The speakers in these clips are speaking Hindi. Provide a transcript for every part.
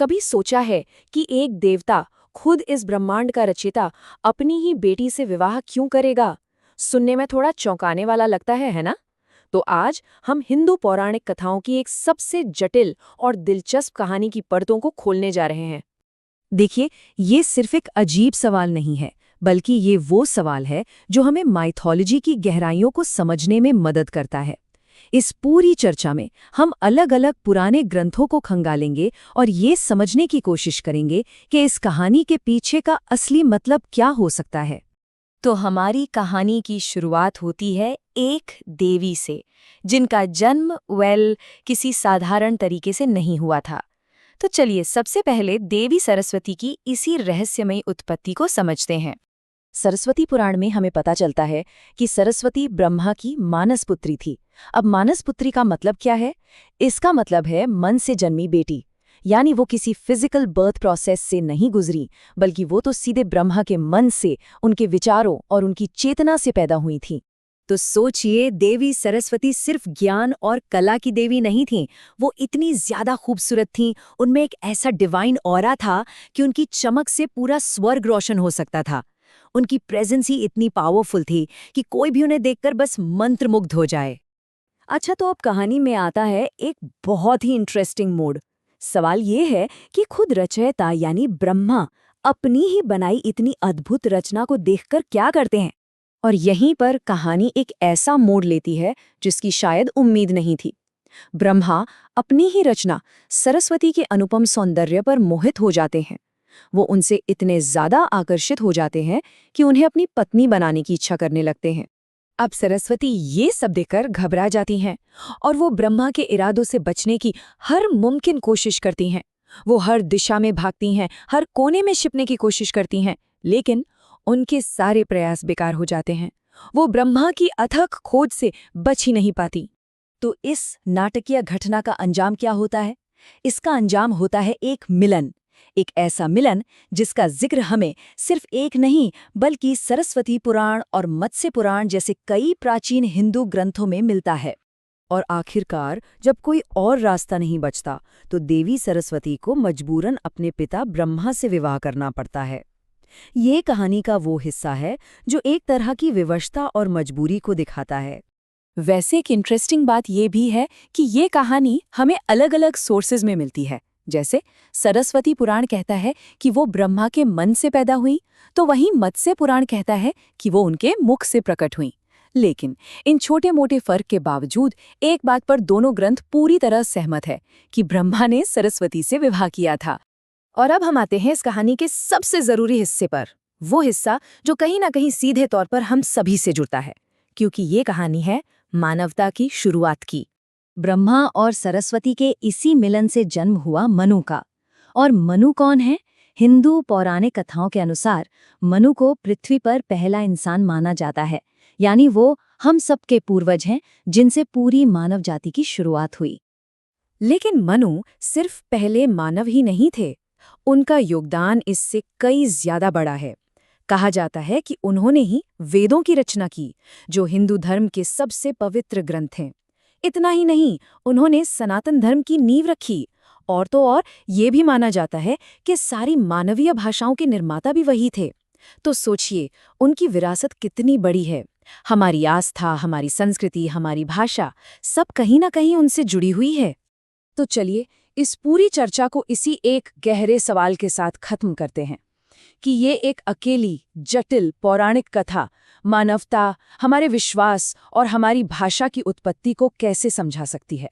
कभी सोचा है कि एक देवता, खुद इस ब्रह्मांड का रचयिता, अपनी ही बेटी से विवाह क्यों करेगा? सुनने में थोड़ा चौंकाने वाला लगता है ना? तो आज हम हिंदू पौराणिक कथाओं की एक सबसे जटिल और दिलचस्प कहानी की परतों को खोलने जा रहे हैं। देखिए, ये सिर्फ एक अजीब सवाल नहीं है, बल्कि ये वो सवाल है जो हमें माइथोलॉजी की गहराइयों को समझने में मदद करता है। इस पूरी चर्चा में हम अलग-अलग पुराने ग्रंथों को खंगालेंगे और ये समझने की कोशिश करेंगे कि इस कहानी के पीछे का असली मतलब क्या हो सकता है। तो हमारी कहानी की शुरुआत होती है एक देवी से, जिनका जन्म किसी साधारण तरीके से नहीं हुआ था। तो चलिए सबसे पहले देवी सरस्वती की इसी रहस्यमयी उत्पत्ति को समझते हैं। सरस्वती पुराण में हमें पता चलता है कि सरस्वती ब्रह्मा की मानस पुत्री थी। अब मानस पुत्री का मतलब क्या है? इसका मतलब है मन से जन्मी बेटी। यानी वो किसी फिजिकल बर्थ प्रोसेस से नहीं गुजरी, बल्कि वो तो सीधे ब्रह्मा के मन से, उनके विचारों और उनकी चेतना से पैदा हुई थी। तो सोचिए, देवी सरस्वती सिर्फ ज्ञान और कला की देवी नहीं थीं, वो इतनी ज्यादा खूबसूरत थीं, उनमें एक ऐसा डिवाइन ऑरा था कि उनकी चमक से पूरा स्वर्ग रोशन हो सकता था। उनकी प्रेजेंस ही इतनी पावरफुल थी कि कोई भी उन्हें देखकर बस मंत्रमुग्ध हो जाए। अच्छा, तो अब कहानी में आता है एक बहुत ही इंटरेस्टिंग मोड़। सवाल ये है कि खुद रचयिता यानी ब्रह्मा अपनी ही बनाई इतनी अद्भुत रचना को देखकर क्या करते हैं? और यहीं पर कहानी एक ऐसा मोड़ लेती है जिसकी शायद उम्मीद नहीं थी। ब्रह्मा अपनी ही रचना सरस्वती के अनुपम सौंदर्य पर मोहित हो जाते हैं। वो उनसे इतने ज्यादा आकर्षित हो जाते हैं कि उन्हें अपनी पत्नी बनाने की इच्छा करने लगते हैं। अब सरस्वती ये सब देखकर घबरा जाती हैं और वो ब्रह्मा के इरादों से बचने की हर मुमकिन कोशिश करती हैं। वो हर दिशा में भागती हैं, हर कोने में छिपने की कोशिश करती हैं, लेकिन उनके सारे प्रयास बेकार हो जाते हैं। वो ब्रह्मा की अथक खोज से बच ही नहीं पाती। तो इस नाटकीय घटना का अंजाम क्या होता है? इसका अंजाम होता है एक मिलन। एक ऐसा मिलन जिसका जिक्र हमें सिर्फ एक नहीं, बल्कि सरस्वती पुराण और मत्स्य पुराण जैसे कई प्राचीन हिंदू ग्रंथों में मिलता है। और आखिरकार जब कोई और रास्ता नहीं बचता, तो देवी सरस्वती को मजबूरन अपने पिता ब्रह्मा से विवाह करना पड़ता है। ये कहानी का वो हिस्सा है जो एक तरह की विवशता और मजबूरी को दिखाता है। वैसे एक इंटरेस्टिंग बात ये भी है कि ये कहानी हमें अलग-अलग सोर्सेज में मिलती है। जैसे सरस्वती पुराण कहता है कि वो ब्रह्मा के मन से पैदा हुई, तो वहीं मत्स्य पुराण कहता है कि वो उनके मुख से प्रकट हुई। लेकिन इन छोटे-मोटे फर्क के बावजूद एक बात पर दोनों ग्रंथ पूरी तरह सहमत है कि ब्रह्मा ने सरस्वती से विवाह किया था। और अब हम आते हैं इस कहानी के सबसे जरूरी हिस्से पर, वो हिस्सा जो कहीं ना कहीं सीधे तौर पर हम सभी से जुड़ता है, क्योंकि ये कहानी है मानवता की शुरुआत की। ब्रह्मा और सरस्वती के इसी मिलन से जन्म हुआ मनु का। और मनु कौन है? हिंदू पौराणिक कथाओं के अनुसार मनु को पृथ्वी पर पहला इंसान माना जाता है, यानी वो हम सबके पूर्वज हैं जिनसे पूरी मानव जाति की शुरुआत हुई। लेकिन मनु सिर्फ पहले मानव ही नहीं थे, उनका योगदान इससे कई ज्यादा बड़ा है। कहा जाता है कि उन्होंने ही वेदों की रचना की, जो हिंदू धर्म के सबसे पवित्र ग्रंथ हैं। इतना ही नहीं, उन्होंने सनातन धर्म की नींव रखी। और तो और ये भी माना जाता है कि सारी मानवीय भाषाओं के निर्माता भी वही थे। तो सोचिए, उनकी विरासत कितनी बड़ी है। हमारी आस्था, हमारी संस्कृति, हमारी भाषा, सब कहीं ना कहीं उनसे जुड़ी हुई है। तो चलिए इस पूरी चर्चा को इसी एक गहरे सवाल के साथ खत्म करते हैं कि ये एक अकेली जटिल पौराणिक कथा मानवता, हमारे विश्वास और हमारी भाषा की उत्पत्ति को कैसे समझा सकती है।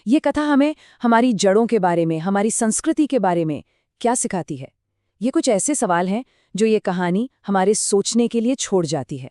ये कथा हमें हमारी जड़ों के बारे में, हमारी संस्कृति के बारे में क्या सिखाती है? ये कुछ ऐसे सवाल हैं जो ये कहानी हमारे सोचने के लिए छोड़ जाती है।